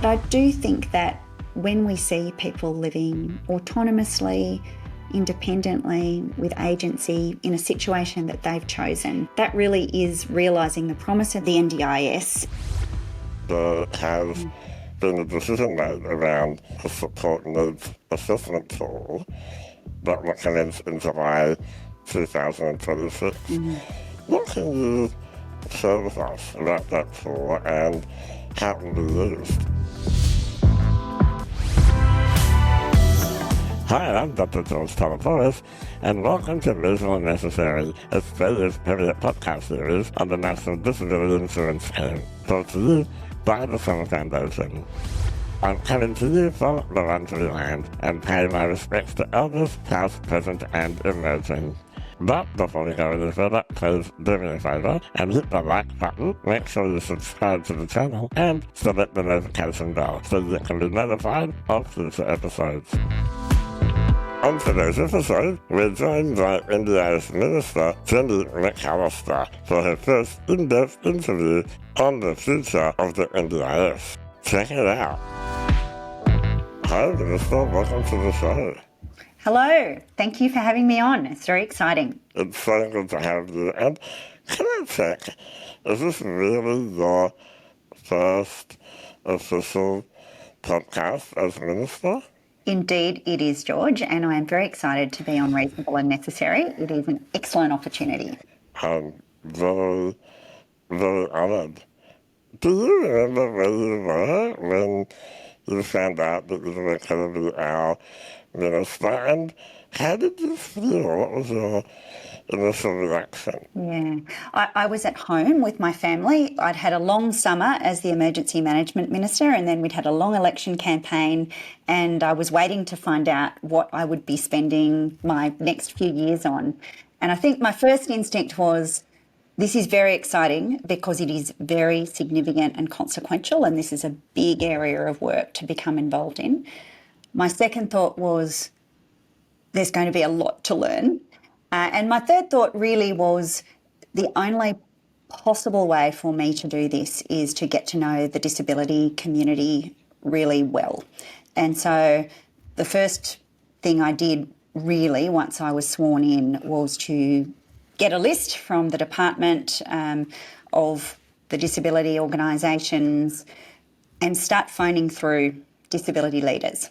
But I do think that when we see people living autonomously, independently, with agency in a situation that they've chosen, that really is realising the promise of the NDIS. There has been a decision made around the support needs assessment tool that will commence in July 2026. What can you share with us about that tool and how it will be used? Hi, I'm Dr George Taleporos, and welcome to Reasonable Necessary, Australia's premier podcast series on the National Disability Insurance Scheme, brought to you by the Summer Foundation. I'm coming to you from the Wurundjeri land and pay my respects to elders, past, present and emerging. But before we go any further, please do me a favour and hit the like button, make sure you subscribe to the channel and select the notification bell so you can be notified of future episodes. On today's episode, we're joined by NDIS Minister Jenny McAllister for her first in-depth interview on the future of the NDIS. Check it out. Hi Minister, welcome to the show. Hello, thank you for having me on. It's very exciting. It's so good to have you. And can I check, is this really your first official podcast as Minister? Indeed, it is, George, and I am very excited to be on Reasonable and Necessary. It is an excellent opportunity. I'm very, very honoured. Do you remember where you were when you found out that you were going to be our minister? And how did you feel? What was your initial reaction? Yeah, I was at home with my family. I'd had a long summer as the Emergency Management Minister, and then we'd had a long election campaign, and I was waiting to find out what I would be spending my next few years on. And I think my first instinct was, this is very exciting because it is very significant and consequential, and this is a big area of work to become involved in. My second thought was, there's going to be a lot to learn. And my third thought really was, the only possible way for me to do this is to get to know the disability community really well. And so the first thing I did really once I was sworn in was to get a list from the department of the disability organisations and start phoning through disability leaders.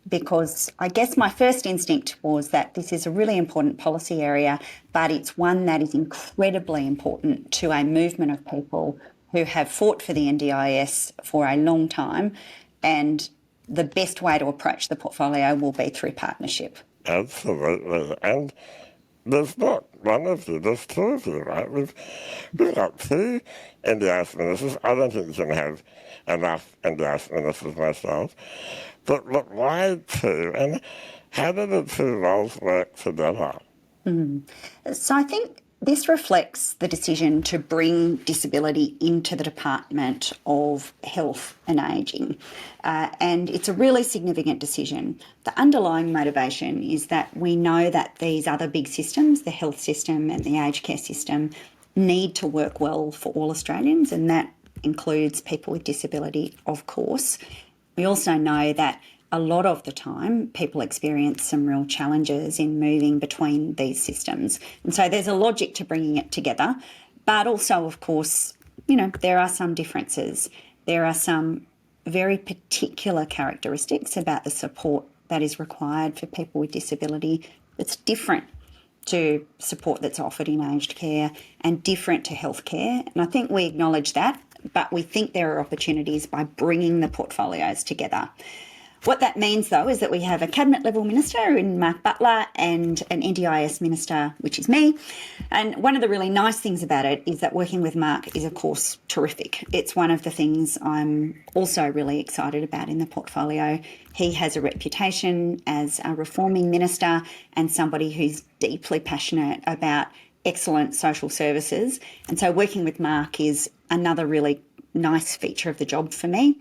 Because I guess my first instinct was that this is a really important policy area, but it's one that is incredibly important to a movement of people who have fought for the NDIS for a long time, and the best way to approach the portfolio will be through partnership. Absolutely. And there's not one of you, there's two of you, right? We've got two NDIS ministers. I don't think you can have enough NDIS ministers myself. But why two? And how do the two roles work together? So I think this reflects the decision to bring disability into the Department of Health and Ageing. And it's a really significant decision. The underlying motivation is that we know that these other big systems, the health system and the aged care system, need to work well for all Australians, and that includes people with disability, of course. We also know that a lot of the time people experience some real challenges in moving between these systems. And so there's a logic to bringing it together. But also, of course, there are some differences. There are some very particular characteristics about the support that is required for people with disability that's different to support that's offered in aged care and different to healthcare. And I think we acknowledge that, but we think there are opportunities by bringing the portfolios together. What that means, though, is that we have a cabinet-level minister in Mark Butler and an NDIS minister, which is me. And one of the really nice things about it is that working with Mark is, of course, terrific. It's one of the things I'm also really excited about in the portfolio. He has a reputation as a reforming minister and somebody who's deeply passionate about excellent social services. And so working with Mark is another really nice feature of the job for me.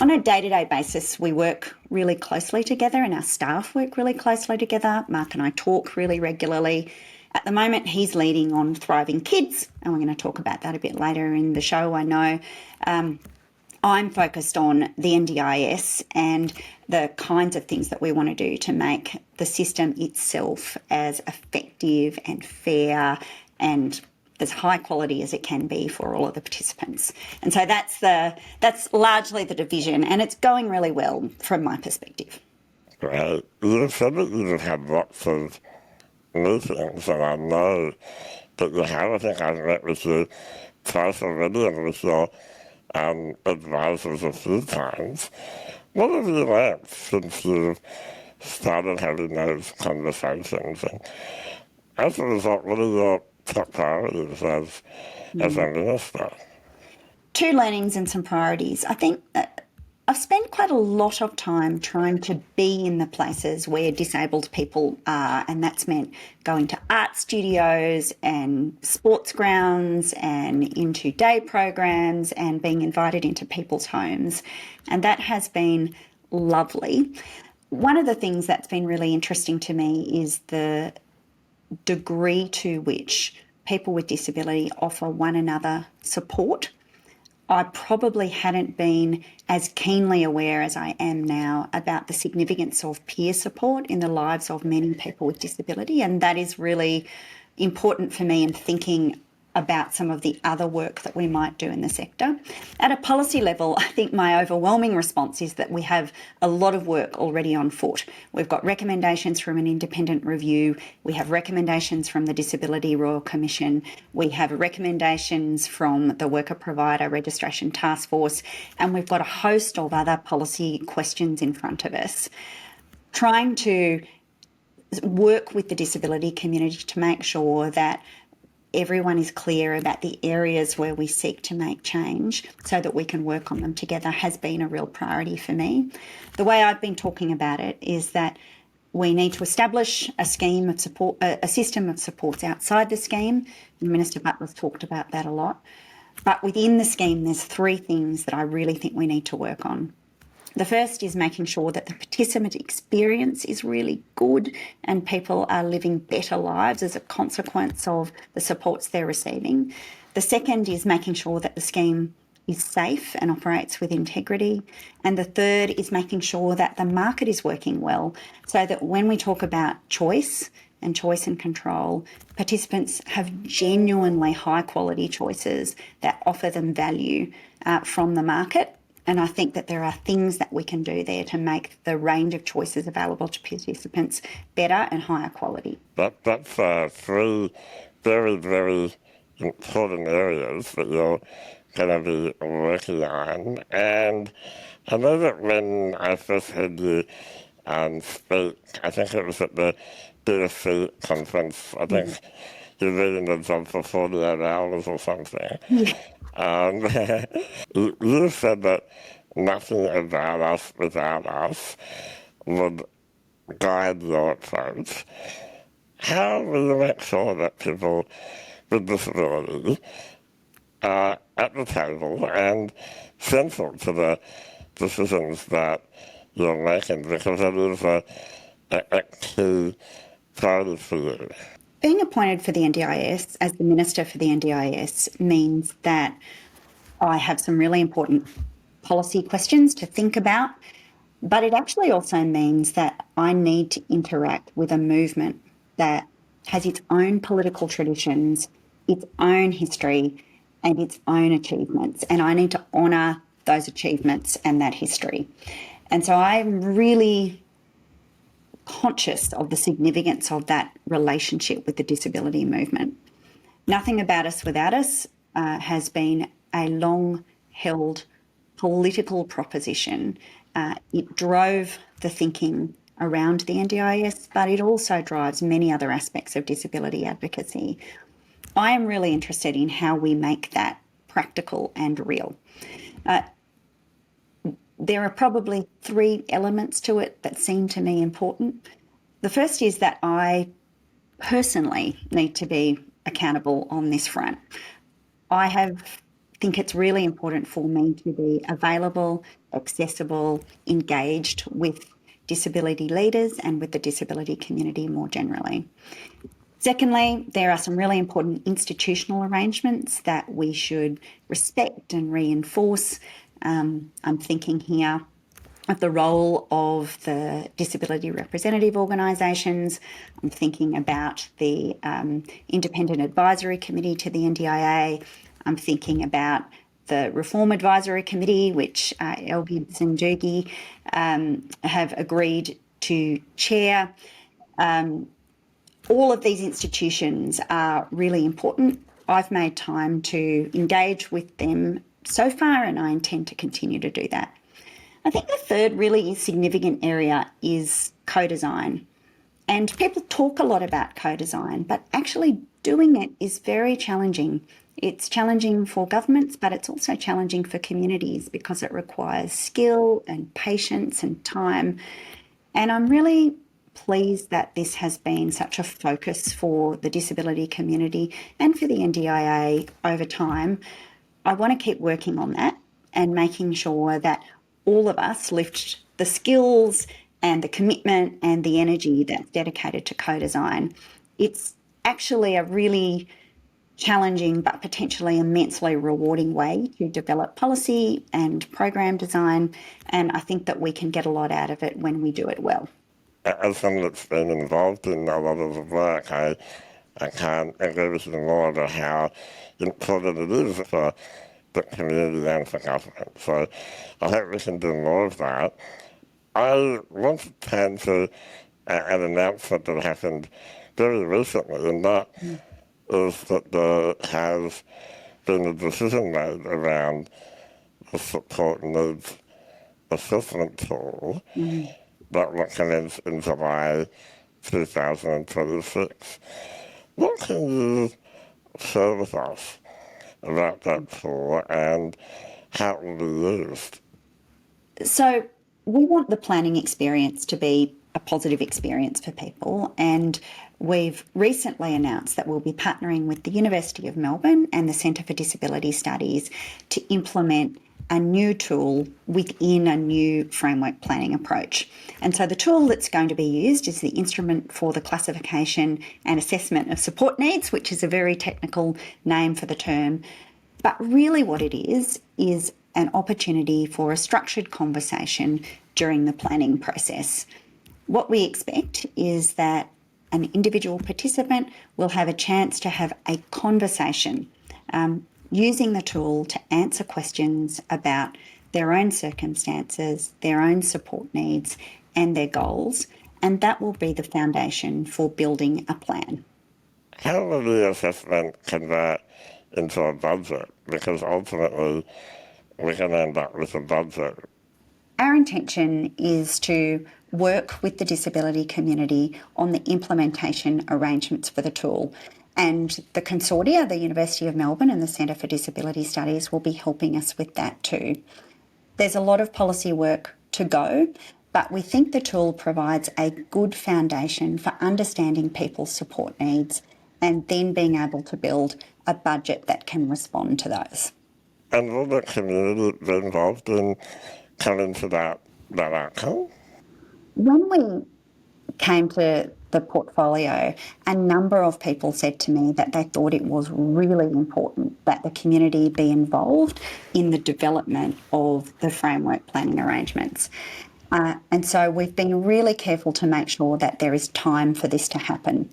On a day-to-day basis, we work really closely together and our staff work really closely together. Mark and I talk really regularly. At the moment, he's leading on Thriving Kids, and we're going to talk about that a bit later in the show, I know. I'm focused on the NDIS and the kinds of things that we want to do to make the system itself as effective and fair and as high quality as it can be for all of the participants. And so that's largely the division, and it's going really well from my perspective. Right. You said that you've had lots of meetings, and I know that you have. I think I've met with you twice already and with your advisors a few times. What have you learned since you've started having those conversations? And as a result, what are your top priorities as a minister? Two learnings and some priorities. I think I've spent quite a lot of time trying to be in the places where disabled people are, and that's meant going to art studios and sports grounds and into day programs and being invited into people's homes. And that has been lovely. One of the things that's been really interesting to me is the degree to which people with disability offer one another support. I probably hadn't been as keenly aware as I am now about the significance of peer support in the lives of many people with disability, and that is really important for me in thinking about some of the other work that we might do in the sector. At a policy level, I think my overwhelming response is that we have a lot of work already on foot. We've got recommendations from an independent review. We have recommendations from the Disability Royal Commission. We have recommendations from the Worker Provider Registration Task Force, and we've got a host of other policy questions in front of us. Trying to work with the disability community to make sure that everyone is clear about the areas where we seek to make change so that we can work on them together has been a real priority for me. The way I've been talking about it is that we need to establish a scheme of support, a system of supports outside the scheme. Minister Butler's talked about that a lot. But within the scheme, there's three things that I really think we need to work on. The first is making sure that the participant experience is really good and people are living better lives as a consequence of the supports they're receiving. The second is making sure that the scheme is safe and operates with integrity. And the third is making sure that the market is working well so that when we talk about choice and control, participants have genuinely high quality choices that offer them value from the market. And I think that there are things that we can do there to make the range of choices available to participants better and higher quality. That's three very, very important areas that you're going to be working on. And I know that when I first heard you speak, I think it was at the DSC conference, I think you're reading the job for 48 hours or something. Yeah. You said that nothing about us without us would guide your approach. How will you make sure that people with disabilities are at the table and central to the decisions that you're making, because it is a key priority for you? Being appointed for the NDIS as the Minister for the NDIS means that I have some really important policy questions to think about, but it actually also means that I need to interact with a movement that has its own political traditions, its own history, and its own achievements, and I need to honour those achievements and that history. And so I'm really conscious of the significance of that relationship with the disability movement. Nothing about us without us has been a long-held political proposition. It drove the thinking around the NDIS, but it also drives many other aspects of disability advocacy. I am really interested in how we make that practical and real. There are probably three elements to it that seem to me important. The first is that I personally need to be accountable on this front. I think it's really important for me to be available, accessible, engaged with disability leaders and with the disability community more generally. Secondly, there are some really important institutional arrangements that we should respect and reinforce. I'm thinking here of the role of the disability representative organisations. I'm thinking about the Independent Advisory Committee to the NDIA. I'm thinking about the Reform Advisory Committee, which El Gibbs and Jugi have agreed to chair. All of these institutions are really important. I've made time to engage with them so far, and I intend to continue to do that. I think the third really significant area is co-design. And people talk a lot about co-design, but actually doing it is very challenging. It's challenging for governments, but it's also challenging for communities because it requires skill and patience and time. And I'm really pleased that this has been such a focus for the disability community and for the NDIA over time. I want to keep working on that and making sure that all of us lift the skills and the commitment and the energy that's dedicated to co-design. It's actually a really challenging but potentially immensely rewarding way to develop policy and program design, and I think that we can get a lot out of it when we do it well. As someone that's been involved in a lot of the work, I can't agree with you more about how important it is for the community and for government. So I hope we can do more of that. I want to turn to an announcement that happened very recently, and that is that there has been a decision made around the support needs assessment tool that will commence in July 2026. What can you share with us about that tool and how it will be used? So we want the planning experience to be a positive experience for people, and we've recently announced that we'll be partnering with the University of Melbourne and the Centre for Disability Studies to implement a new tool within a new framework planning approach. And so the tool that's going to be used is the Instrument for the Classification and Assessment of Support Needs, which is a very technical name for the term. But really what it is an opportunity for a structured conversation during the planning process. What we expect is that an individual participant will have a chance to have a conversation using the tool to answer questions about their own circumstances, their own support needs and their goals, and that will be the foundation for building a plan. How will the assessment convert into a budget? Because ultimately we can end up with a budget. Our intention is to work with the disability community on the implementation arrangements for the tool. And the consortia, the University of Melbourne and the Centre for Disability Studies, will be helping us with that too. There's a lot of policy work to go, but we think the tool provides a good foundation for understanding people's support needs and then being able to build a budget that can respond to those. And will the community be involved in coming to that outcome? When we came to the portfolio, a number of people said to me that they thought it was really important that the community be involved in the development of the framework planning arrangements. And so we've been really careful to make sure that there is time for this to happen.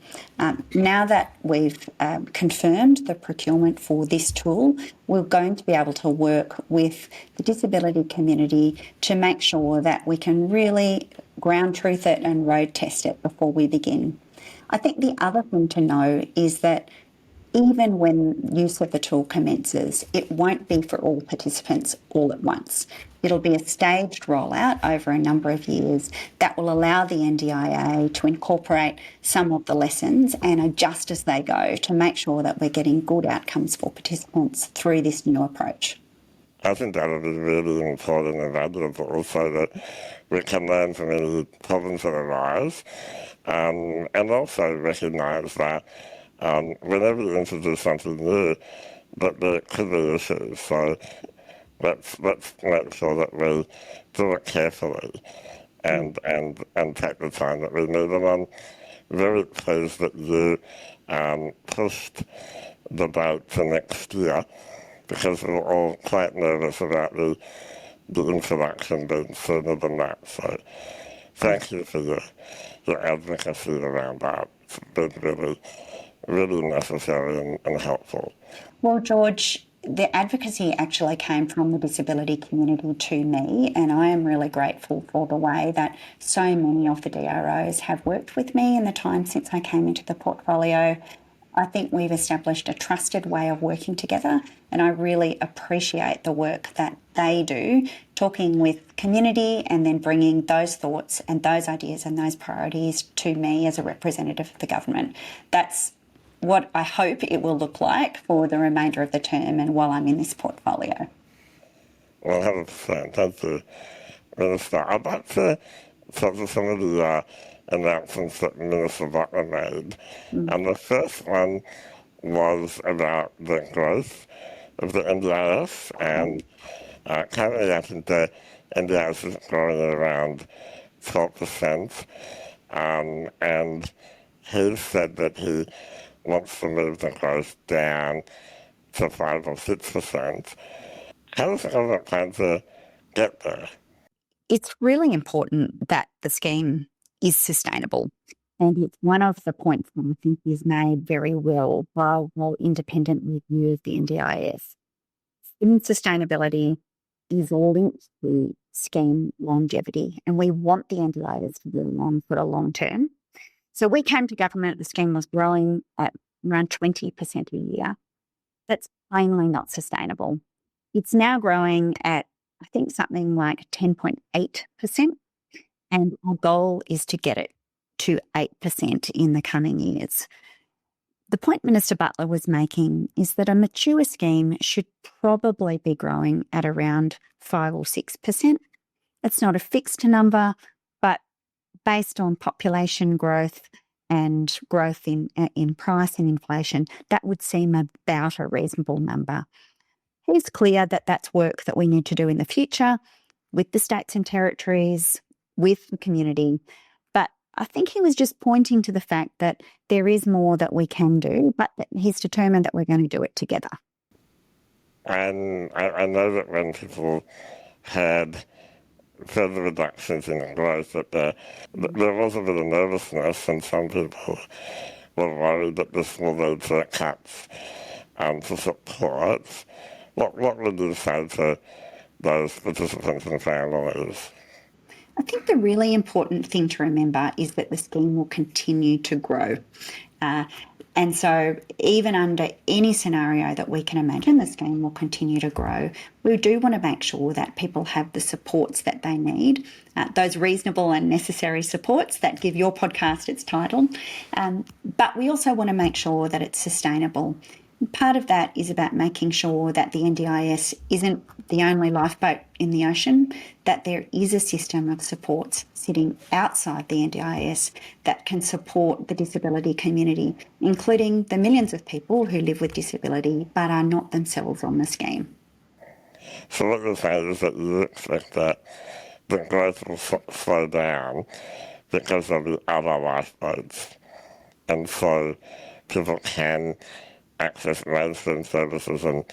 Now that we've confirmed the procurement for this tool, we're going to be able to work with the disability community to make sure that we can really ground truth it and road test it before we begin. I think the other thing to know is that even when use of the tool commences, it won't be for all participants all at once. It'll be a staged rollout over a number of years that will allow the NDIA to incorporate some of the lessons and adjust as they go to make sure that we're getting good outcomes for participants through this new approach. I think that would be really important and valuable also that we can learn from any problems that arise and also recognise that whenever you introduce something new, that there could be issues. So let's make sure that we do it carefully and take the time that we need. And I'm very pleased that you pushed the date to next year, because we were all quite nervous about the the introduction being sooner than that. So thank you for your advocacy around that. It's been really, really necessary and helpful. Well, George, the advocacy actually came from the disability community to me, and I am really grateful for the way that so many of the DROs have worked with me in the time since I came into the portfolio. I think we've established a trusted way of working together, and I really appreciate the work that they do, talking with community and then bringing those thoughts and those ideas and those priorities to me as a representative of the government. That's what I hope it will look like for the remainder of the term and while I'm in this portfolio. 100%. Thank you, Minister. I'd like to talk to some of the announcements that Minister Butler made. And the first one was about the growth of the NDIS, and currently I think the NDIS is growing at around 12%, and he said that he wants to move the growth down to 5 or 6%. How does the government plan to get there? It's really important that the scheme is sustainable. And it's one of the points that I think is made very well by the independent review of the NDIS. Scheme sustainability is linked to scheme longevity, and we want the NDIS to be on for the long term. So we came to government, the scheme was growing at around 20% a year. That's plainly not sustainable. It's now growing at, I think, something like 10.8%, and our goal is to get it to 8% in the coming years. The point Minister Butler was making is that a mature scheme should probably be growing at around 5 or 6%. It's not a fixed number, but based on population growth and growth in price and inflation, that would seem about a reasonable number. He's clear that that's work that we need to do in the future with the states and territories, with the community. But I think he was just pointing to the fact that there is more that we can do, but that he's determined that we're going to do it together. And I know that when people had further reductions in growth, that there was a bit of nervousness, and some people were worried that this will lead to cuts to support. What would you say to those participants and families? I think the really important thing to remember is that the scheme will continue to grow. And so even under any scenario that we can imagine, the scheme will continue to grow. We do want to make sure that people have the supports that they need, those reasonable and necessary supports that give your podcast its title. But we also want to make sure that it's sustainable. Part of that is about making sure that the NDIS isn't the only lifeboat in the ocean, that there is a system of supports sitting outside the NDIS that can support the disability community, including the millions of people who live with disability but are not themselves on the scheme. So what you're saying is that you expect that the growth will slow down because of the other lifeboats, and so people can access mainstream services and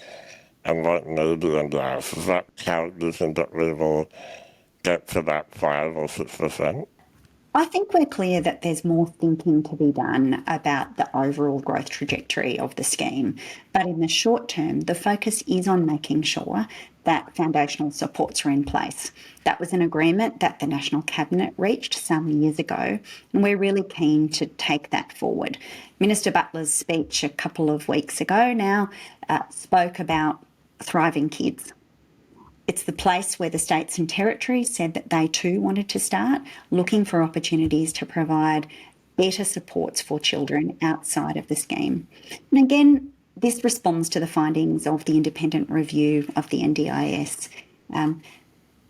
won't need the NDIS. Is that how you think that we will get to that 5 or 6%? I think we're clear that there's more thinking to be done about the overall growth trajectory of the scheme. But in the short term, the focus is on making sure that foundational supports are in place. That was an agreement that the National Cabinet reached some years ago, and we're really keen to take that forward. Minister Butler's speech a couple of weeks ago now spoke about thriving kids. It's the place where the states and territories said that they too wanted to start looking for opportunities to provide better supports for children outside of the scheme. And again, this responds to the findings of the independent review of the NDIS.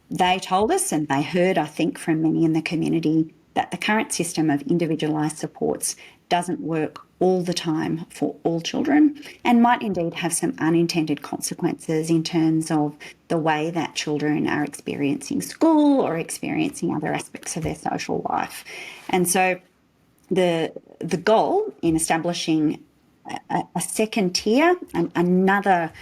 They told us, and they heard, I think, from many in the community, that the current system of individualised supports doesn't work all the time for all children and might indeed have some unintended consequences in terms of the way that children are experiencing school or experiencing other aspects of their social life. And so the goal in establishing a second tier, another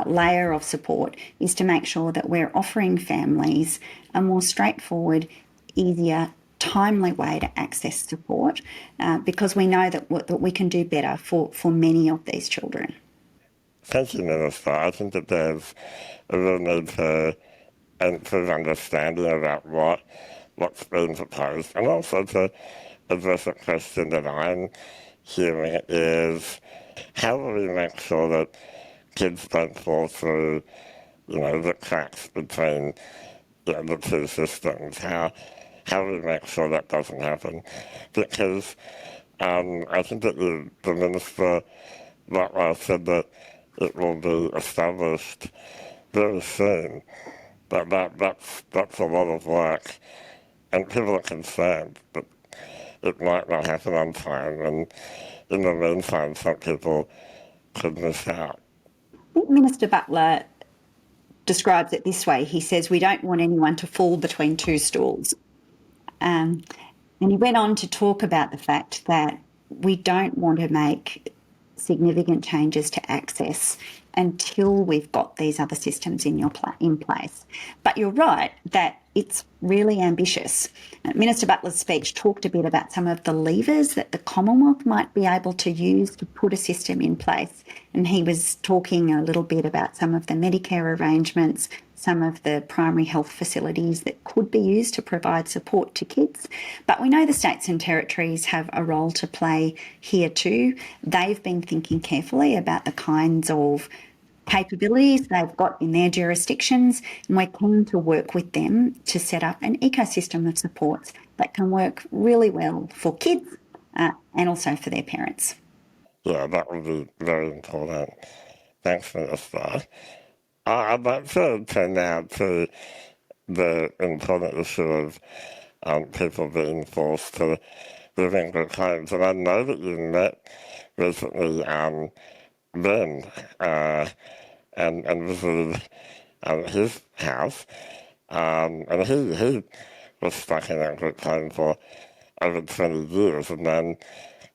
layer of support is to make sure that we're offering families a more straightforward, easier, timely way to access support, because we know that we can do better for many of these children. Thank you, Minister. I think that there's a real need to improve understanding about what's being proposed, and also to address a question that I'm hearing is, how do we make sure that kids don't fall through, the cracks between the two systems? How do we make sure that doesn't happen? Because I think that the Minister said that it will be established very soon. But that's a lot of work, and people are concerned that it might not happen on time, and in the meantime, some people could miss out. I think Minister Butler describes it this way. He says, we don't want anyone to fall between two stools. And he went on to talk about the fact that we don't want to make significant changes to access until we've got these other systems in place. But you're right that it's really ambitious. Minister Butler's speech talked a bit about some of the levers that the Commonwealth might be able to use to put a system in place. And he was talking a little bit about some of the Medicare arrangements, some of the primary health facilities that could be used to provide support to kids. But we know the states and territories have a role to play here too. They've been thinking carefully about the kinds of capabilities they've got in their jurisdictions, and we're keen to work with them to set up an ecosystem of supports that can work really well for kids and also for their parents. Yeah, that would be very important. Thanks, Minister. I'd like to turn now to the important issue of people being forced to live in group homes. And I know that you met recently Ben and visited his house, and he was stuck in that group home for over 20 years. And then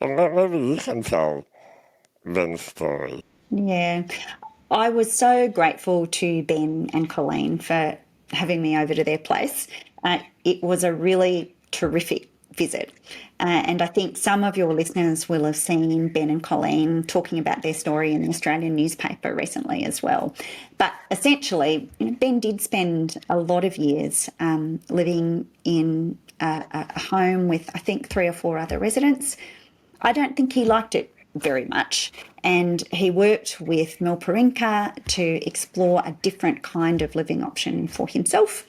maybe you can tell Ben's story. Yeah, I was so grateful to Ben and Colleen for having me over to their place. It was a really terrific visit. And I think some of your listeners will have seen Ben and Colleen talking about their story in the Australian newspaper recently as well. But essentially, Ben did spend a lot of years living in a home with, I think, 3 or 4 other residents. I don't think he liked it very much. And he worked with Milparinka to explore a different kind of living option for himself.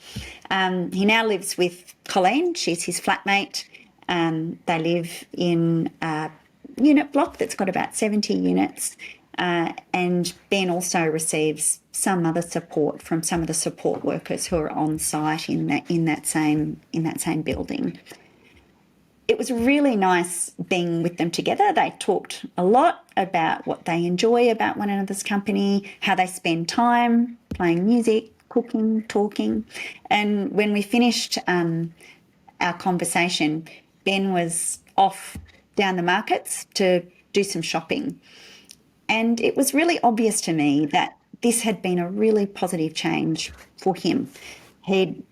He now lives with Colleen. She's his flatmate. They live in a unit block that's got about 70 units. And Ben also receives some other support from some of the support workers who are on site in that same building. It was really nice being with them together. They talked a lot about what they enjoy about one another's company, how they spend time playing music, cooking, talking. And when we finished our conversation, Ben was off down the markets to do some shopping. And it was really obvious to me that this had been a really positive change for him. He'd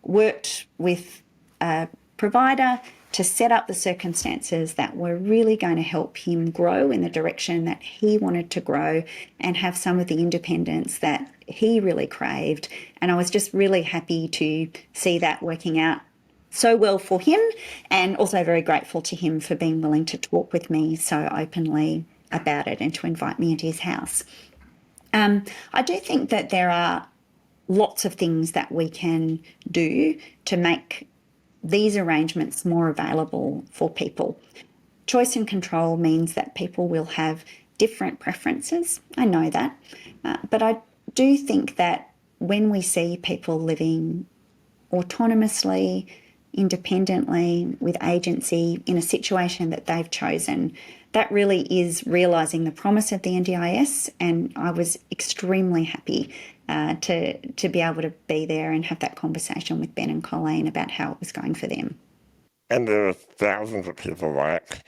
worked with a provider to set up the circumstances that were really going to help him grow in the direction that he wanted to grow and have some of the independence that he really craved. And I was just really happy to see that working out so well for him, and also very grateful to him for being willing to talk with me so openly about it and to invite me into his house. I do think that there are lots of things that we can do to make these arrangements more available for people. Choice and control means that people will have different preferences. I know that. But I do think that when we see people living autonomously, independently, with agency in a situation that they've chosen, that really is realising the promise of the NDIS, and I was extremely happy to be able to be there and have that conversation with Ben and Colleen about how it was going for them. And there are thousands of people like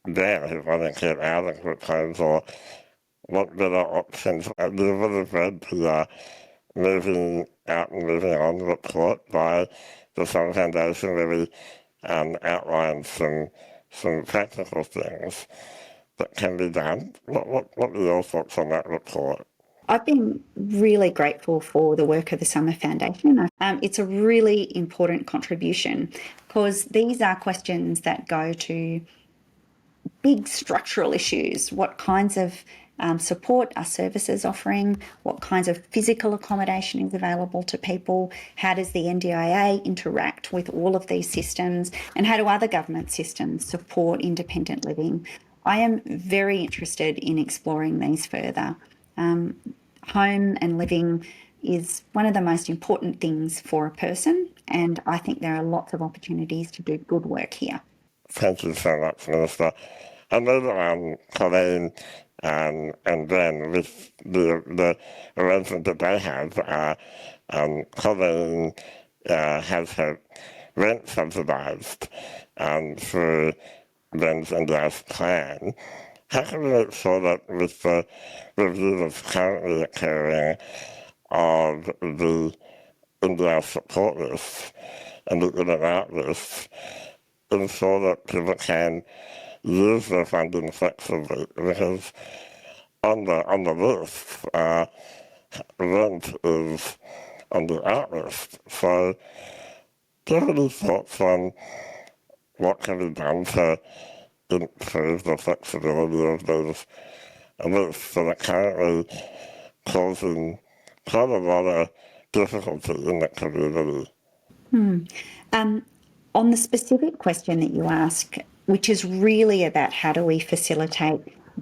there who want to get out of group homes or what better options. There was a read the Moving Out and Moving On report by the Sun Foundation really outlines some practical things that can be done. What are your thoughts on that report? I've been really grateful for the work of the Summer Foundation. It's a really important contribution because these are questions that go to big structural issues. What kinds of support are services offering? What kinds of physical accommodation is available to people? How does the NDIA interact with all of these systems? And how do other government systems support independent living? I am very interested in exploring these further. Home and living is one of the most important things for a person, and I think there are lots of opportunities to do good work here. Thank you so much, Minister. I know that Colleen and Ben, with the arrangement that they have, Colleen has her rent subsidised through Ben's NDIS plan. How can we make sure that with the review that's currently occurring of the NDIS support list and the in and out list, ensure that people can use their funding flexibly? Because on the list, rent is on the out list. So do you have any thoughts on what can be done to improve the flexibility of those lists that are currently causing quite a lot of difficulty in the community? On the specific question that you ask, which is really about how do we facilitate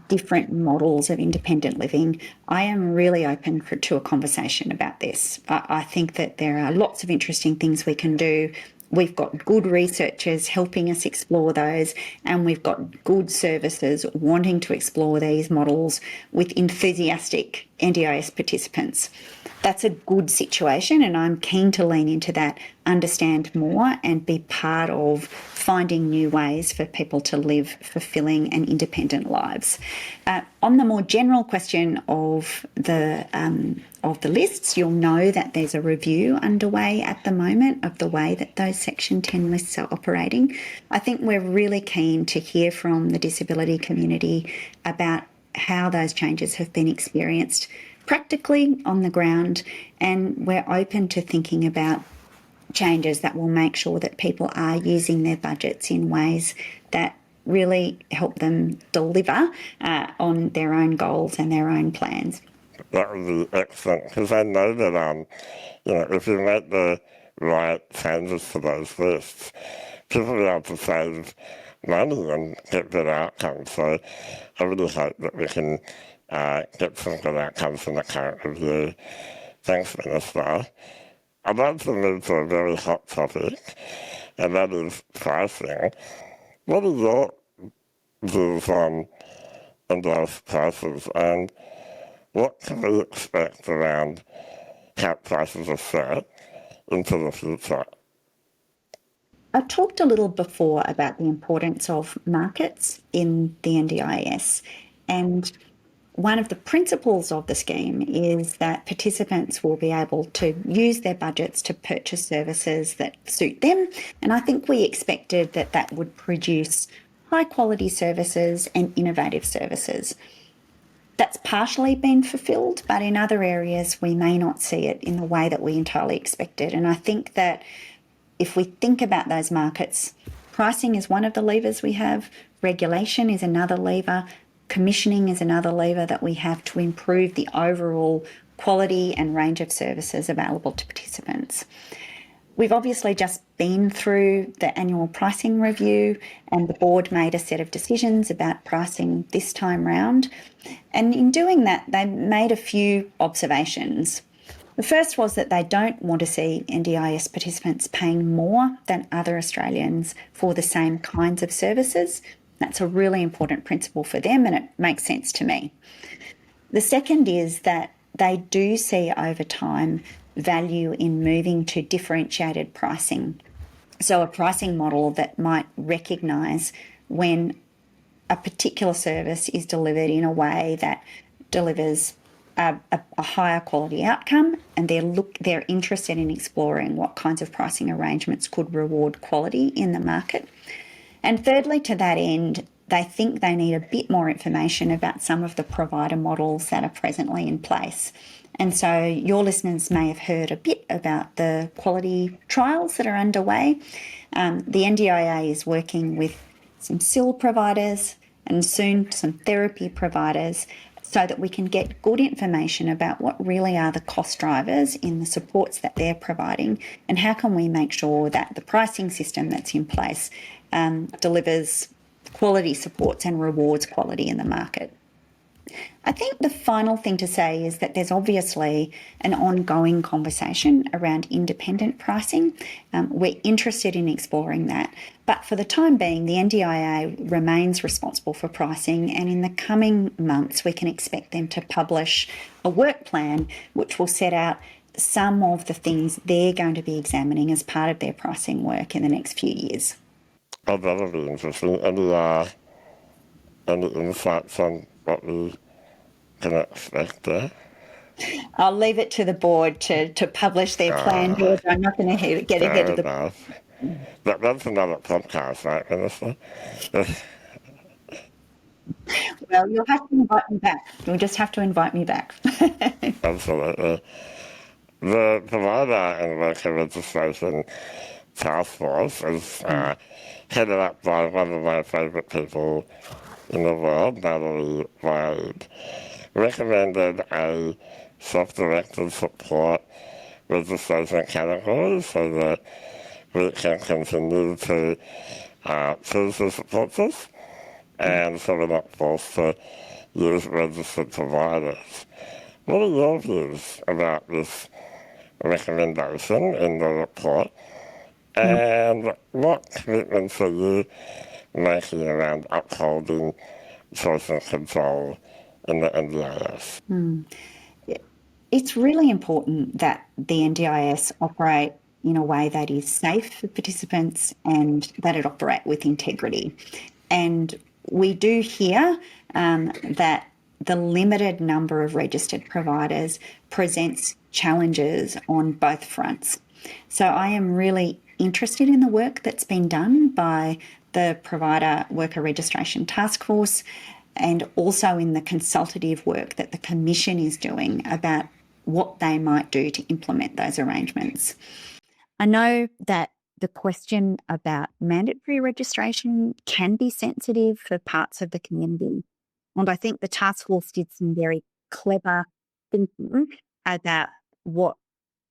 different models of independent living, I am really open to a conversation about this. I think that there are lots of interesting things we can do. We've got good researchers helping us explore those, and we've got good services wanting to explore these models with enthusiastic NDIS participants. That's a good situation, and I'm keen to lean into that, understand more, and be part of finding new ways for people to live fulfilling and independent lives. On the more general question of the lists, you'll know that there's a review underway at the moment of the way that those Section 10 lists are operating. I think we're really keen to hear from the disability community about how those changes have been experienced practically on the ground, and we're open to thinking about changes that will make sure that people are using their budgets in ways that really help them deliver on their own goals and their own plans. That would be excellent, because I know that if you make the right changes to those lists, people will be able to save money and get better outcomes. So I really hope that we can get some good outcomes from the current review. Thanks, Minister. I'd like to move to a very hot topic, and that is pricing. What are your views on NDIS prices, and what can we expect around how prices are set into the future? I talked a little before about the importance of markets in the NDIS, and one of the principles of the scheme is that participants will be able to use their budgets to purchase services that suit them, and I think we expected that that would produce high quality services and innovative services. That's partially been fulfilled, but in other areas we may not see it in the way that we entirely expected. And I think that if we think about those markets, pricing is one of the levers we have, regulation is another lever, commissioning is another lever that we have to improve the overall quality and range of services available to participants. We've obviously just been through the annual pricing review, and the board made a set of decisions about pricing this time round. And in doing that, they made a few observations. The first was that they don't want to see NDIS participants paying more than other Australians for the same kinds of services. That's a really important principle for them, and it makes sense to me. The second is that they do see over time value in moving to differentiated pricing. So a pricing model that might recognise when a particular service is delivered in a way that delivers a higher quality outcome, and they're interested in exploring what kinds of pricing arrangements could reward quality in the market. And thirdly, to that end, they think they need a bit more information about some of the provider models that are presently in place. And so your listeners may have heard a bit about the quality trials that are underway. The NDIA is working with some SIL providers and soon some therapy providers so that we can get good information about what really are the cost drivers in the supports that they're providing, and how can we make sure that the pricing system that's in place delivers quality supports and rewards quality in the market. I think the final thing to say is that there's obviously an ongoing conversation around independent pricing. We're interested in exploring that. But for the time being, the NDIA remains responsible for pricing, and in the coming months, we can expect them to publish a work plan which will set out some of the things they're going to be examining as part of their pricing work in the next few years. Oh, that'll be interesting. Any insights on what we can expect there? I'll leave it to the board to publish their plan, George. I'm not going to get ahead of the... That's another podcast, right, Minister? Well, you'll have to invite me back. You'll just have to invite me back. Absolutely. The provider and worker registration task force is headed up by one of my favourite people in the world, Natalie Wade, recommended a self-directed support registration category so that we can continue to choose the support system, and so we're not forced to use registered providers. What are your views about this recommendation in the report, and what commitments are you making around upholding choice and control in the NDIS? It's really important that the NDIS operate in a way that is safe for participants and that it operate with integrity. And we do hear that the limited number of registered providers presents challenges on both fronts. So I am really interested in the work that's been done by the Provider Worker Registration Task Force, and also in the consultative work that the Commission is doing about what they might do to implement those arrangements. I know that the question about mandatory registration can be sensitive for parts of the community, and I think the task force did some very clever thinking about what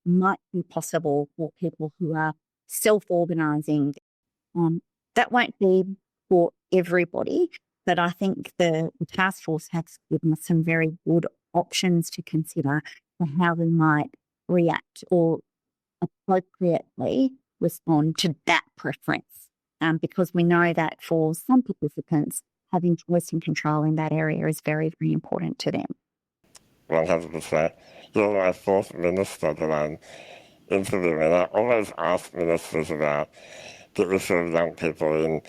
might be possible for people who are self-organising. That won't be for everybody, but I think the task force has given us some very good options to consider for how we might react or appropriately respond to that preference, because we know that for some participants, having choice and control in that area is very, very important to them. 100%. You're my fourth minister that I'm interviewing. I always ask ministers about the issue of young people in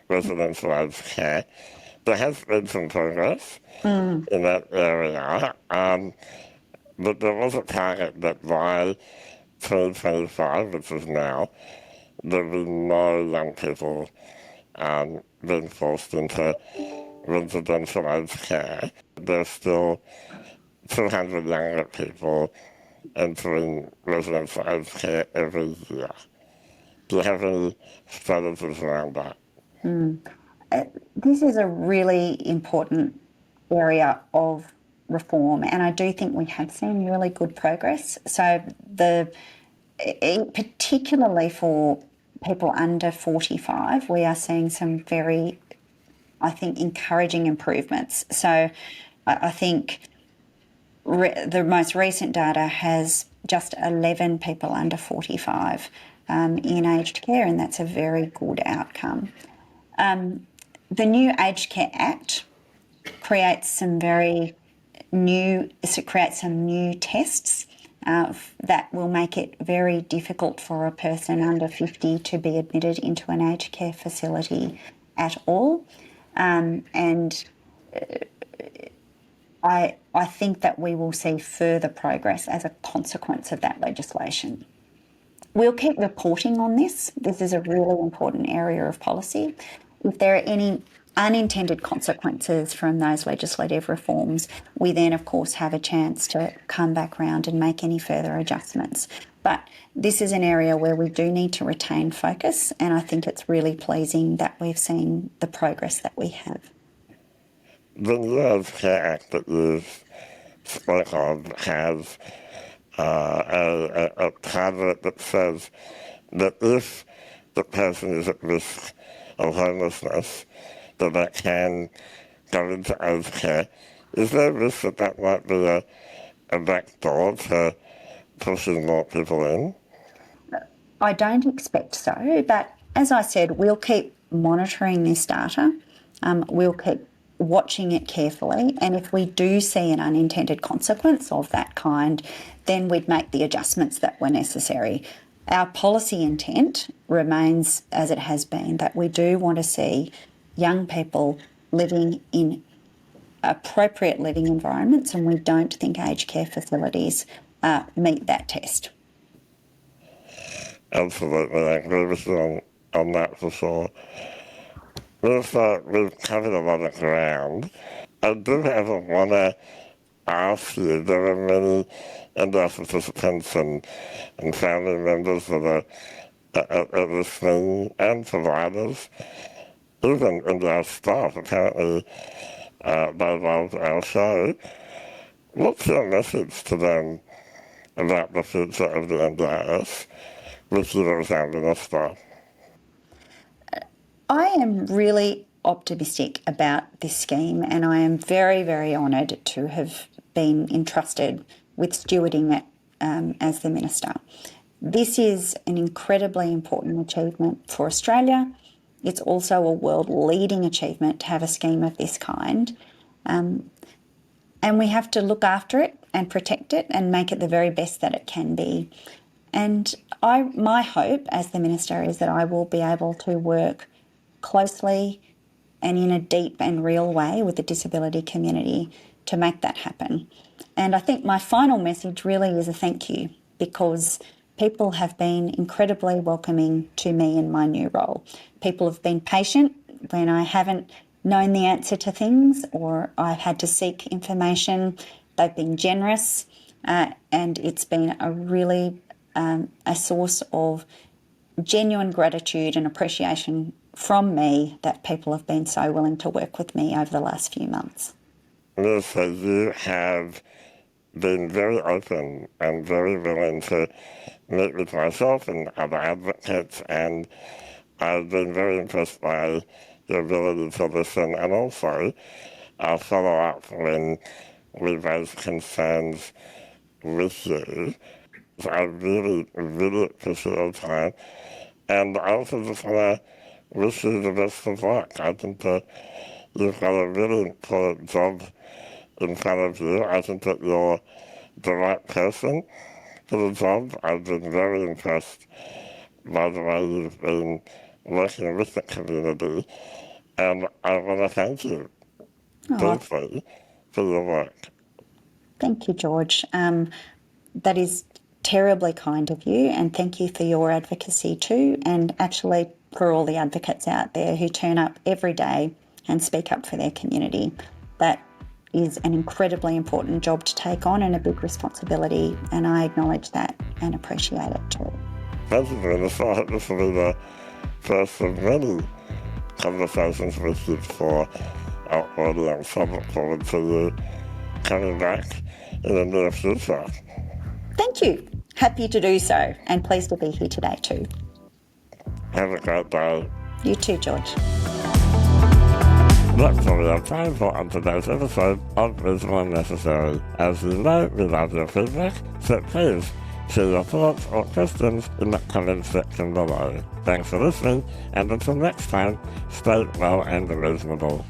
residential aged care. There has been some progress in that area, but there was a target that by 2025, which is now, there will be no young people being forced into residential aged care. There's still 200 younger people entering residential aged care every year. Do you have any strategies around that? This is a really important area of reform, and I do think we have seen really good progress. So particularly for people under 45, we are seeing some very, I think, encouraging improvements. So I think the most recent data has just 11 people under 45 in aged care, and that's a very good outcome. The new Aged Care Act creates some new tests that will make it very difficult for a person under 50 to be admitted into an aged care facility at all. And I think that we will see further progress as a consequence of that legislation. We'll keep reporting on this. This is a really important area of policy. If there are any unintended consequences from those legislative reforms, we then, of course, have a chance to come back round and make any further adjustments. But this is an area where we do need to retain focus, and I think it's really pleasing that we've seen the progress that we have. The NDIS Care Act that you've spoke of has a part of it that says that if the person is at risk of homelessness, that can go into aged care. Is there a risk that that might be a back door to pushing more people in? I don't expect so, but as I said, we'll keep monitoring this data. We'll keep watching it carefully, and if we do see an unintended consequence of that kind, then we'd make the adjustments that were necessary. Our policy intent remains as it has been, that we do want to see young people living in appropriate living environments, and we don't think aged care facilities meet that test. Absolutely, I agree with you on that for sure. We've covered a lot of ground. I do have one to ask you. There are many NDIS participants and family members that are listening, and providers, even NDIS staff, apparently they love our show. What's your message to them about the future of the NDIS with you as our minister? I am really optimistic about this scheme, and I am very, very honoured to have been entrusted with stewarding it as the minister. This is an incredibly important achievement for Australia. It's also a world-leading achievement to have a scheme of this kind. And we have to look after it and protect it and make it the very best that it can be. And my hope as the minister is that I will be able to work closely and in a deep and real way with the disability community to make that happen. And I think my final message really is a thank you, because people have been incredibly welcoming to me in my new role. People have been patient when I haven't known the answer to things or I've had to seek information. They've been generous, and it's been a really a source of genuine gratitude and appreciation from me that people have been so willing to work with me over the last few months. So you have been very open and very willing to meet with myself and other advocates, and I've been very impressed by your ability to listen, and also I'll follow up when we raise concerns with you. So I really, really appreciate your time, and I also just want to wish you the best of luck. I think that you've got a really important job in front of you. I think that you're the right person for the job. I've been very impressed by the way you've been working with the community, and I want to thank you deeply for your work. Thank you, George. That is terribly kind of you, and thank you for your advocacy too, and actually for all the advocates out there who turn up every day and speak up for their community. That is an incredibly important job to take on and a big responsibility, and I acknowledge that and appreciate it too. Thank you, Minister. I hope this will be the first of many conversations with you for our audience. I look forward to you coming back in the near future. Thank you. Happy to do so, and pleased to be here today too. Have a great day. You too, George. That's all we have time for on today's episode of Reasonable and Necessary. As you know, we love your feedback, so please share your thoughts or questions in the comment section below. Thanks for listening, and until next time, stay well and reasonable.